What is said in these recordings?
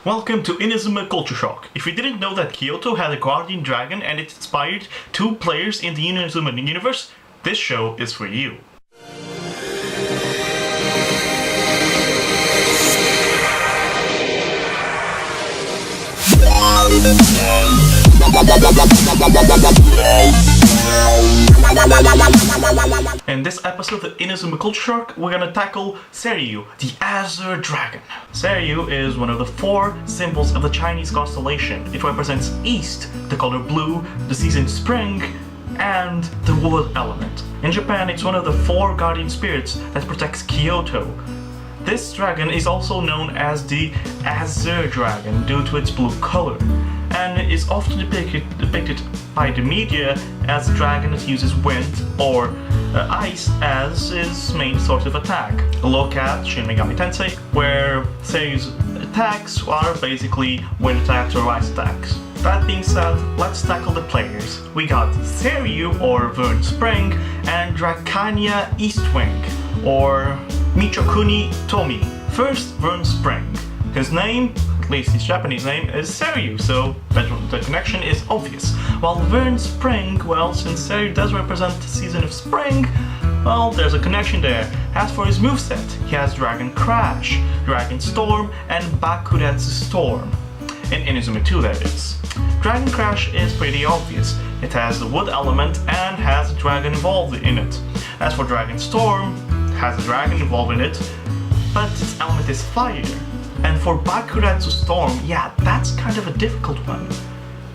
Welcome to Inazuma Culture Shock. If you didn't know that Kyoto had a guardian dragon and it inspired two players in the Inazuma Universe, this show is for you. In this episode of Inazuma Culture Shock, we're gonna tackle Seiryu, the Azure Dragon. Seiryu is one of the four symbols of the Chinese constellation. It represents East, the color blue, the season spring, and the wood element. In Japan, it's one of the four guardian spirits that protects Kyoto. This dragon is also known as the Azure Dragon due to its blue color, and is often depicted by the media as a dragon that uses wind or ice as its main source of attack. Look at Shin Megami Tensei, where Seiryu's attacks are basically wind attacks or ice attacks. That being said, let's tackle the players. We got Seiryu or Vern Spring and Dracania Eastwing or Michokuni Tomi. First, Vern Spring. His name, at least his Japanese name, is Seiryu, so the connection is obvious. While Vern Spring, well, since Seiryu does represent the season of spring, well, there's a connection there. As for his moveset, he has Dragon Crash, Dragon Storm, and Bakuretsu Storm. In Inazuma 2, that is. Dragon Crash is pretty obvious. It has the wood element and has a dragon involved in it. As for Dragon Storm, it has a dragon involved in it, but its element is fire. And for Bakuretsu Storm, yeah, that's kind of a difficult one.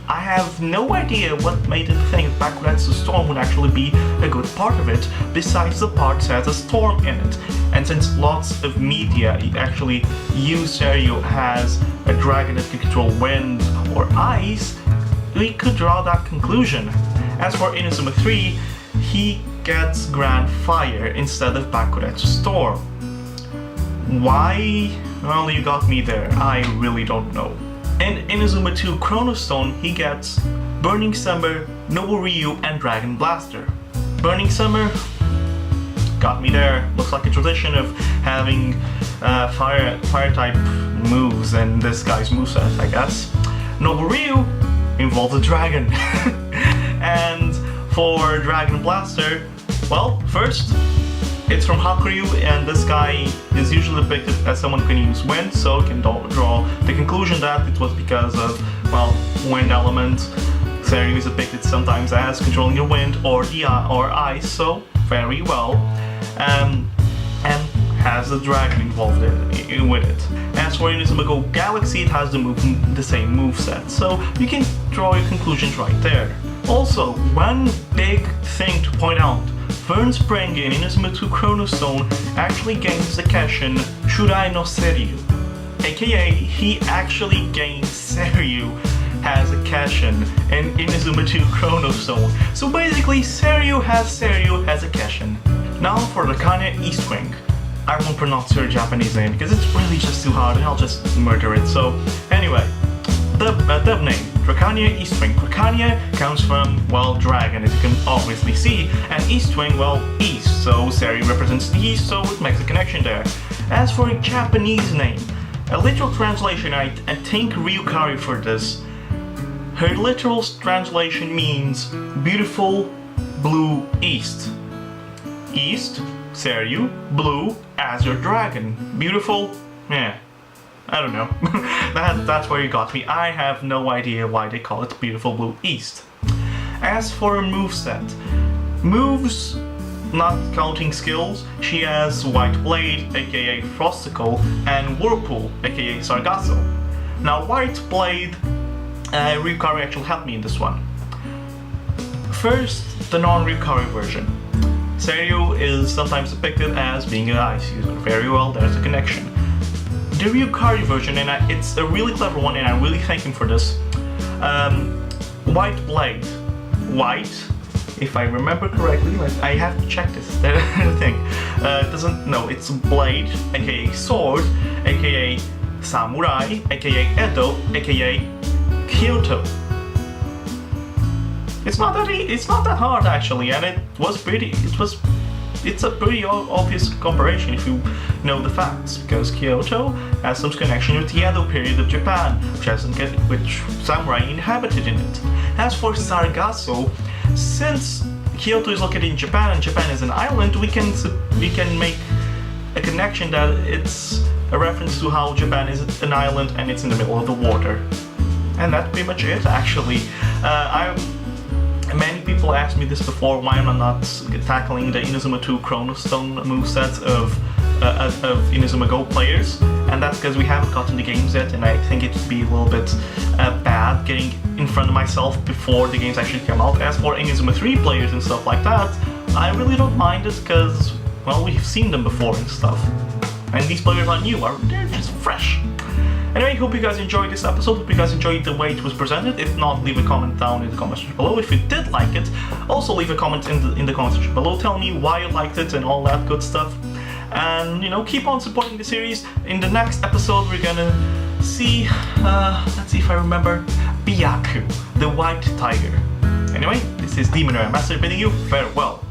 I have no idea what made it think that Bakuretsu Storm would actually be a good part of it, besides the part that has a storm in it. And since lots of media actually use Seiryu as a dragon that can control wind or ice, we could draw that conclusion. As for Inazuma 3, he gets Grand Fire instead of Bakuretsu Storm. Why? Well, you got me there. I really don't know. In Inazuma 2 Chronostone, he gets Burning Summer, Noburyu, and Dragon Blaster. Burning Summer got me there. Looks like a tradition of having fire type moves in this guy's moveset, I guess. Noburyu involves a dragon. And for Dragon Blaster, well, first, it's from Hakuryu, and this guy is usually depicted as someone who can use wind, so you can draw the conclusion that it was because of, well, wind element. Seiryu is depicted sometimes as controlling the wind or ice, so very well, and has the dragon involved with it. As for Inazuma Go Galaxy, it has the same moveset, so you can draw your conclusions right there. Also, one big thing to point out, Vern Spring in Inazuma 2 Chronostone actually gains the Keshin Shurai no Seiryu, aka he actually gains Seiryu as a Keshin in Inazuma 2 Chronostone. So basically, Seiryu has a Keshin. Now for Dracania Eastwing. I won't pronounce her Japanese name because it's really just too hard and I'll just murder it. So anyway, dub name, Dracania Eastwing. Dracania comes from, well, dragon, as you can obviously see, and Eastwing, well, east, so Seiryu represents the east, so it makes a connection there. As for a Japanese name, a literal translation, I think Ryucario for this. Her literal translation means beautiful blue east. East, Seiryu, blue, Azure Dragon. Beautiful, yeah. I don't know. That's where you got me. I have no idea why they call it Beautiful Blue East. As for her moveset, moves, not counting skills, she has White Blade, aka Frosticle, and Whirlpool, aka Sargasso. Now White Blade, Ryucario actually helped me in this one. First, the non-Ryucario version. Seiryu is sometimes depicted as being an ice user. Very well, there's a connection. The Ryucario version, and it's a really clever one, and I really thank him for this. White Blade. White, if I remember correctly, I have to check this, thing. It's Blade, aka Sword, aka Samurai, aka Edo, aka Kyoto. It's not that hard actually, and it was it's a pretty obvious comparison if you know the facts, because Kyoto has some connection with the Edo period of Japan, which samurai inhabited in it. As for Sargasso, since Kyoto is located in Japan and Japan is an island, we can make a connection that it's a reference to how Japan is an island and it's in the middle of the water. And that's pretty much it, actually. Many people asked me this before, why am I not tackling the Inazuma 2 Chronos Stone movesets of Inazuma Go players, and that's because we haven't gotten the games yet, and I think it would be a little bit bad getting in front of myself before the games actually come out. As for Inazuma 3 players and stuff like that, I really don't mind it because, well, we've seen them before and stuff. And these players are new, they're just fresh. Anyway, hope you guys enjoyed this episode, hope you guys enjoyed the way it was presented. If not, leave a comment down in the comment section below. If you did like it, also leave a comment in the comment section below, tell me why you liked it and all that good stuff. And, you know, keep on supporting the series. In the next episode, we're gonna see, let's see if I remember, Byaku, the White Tiger. Anyway, this is Demon Master bidding you farewell.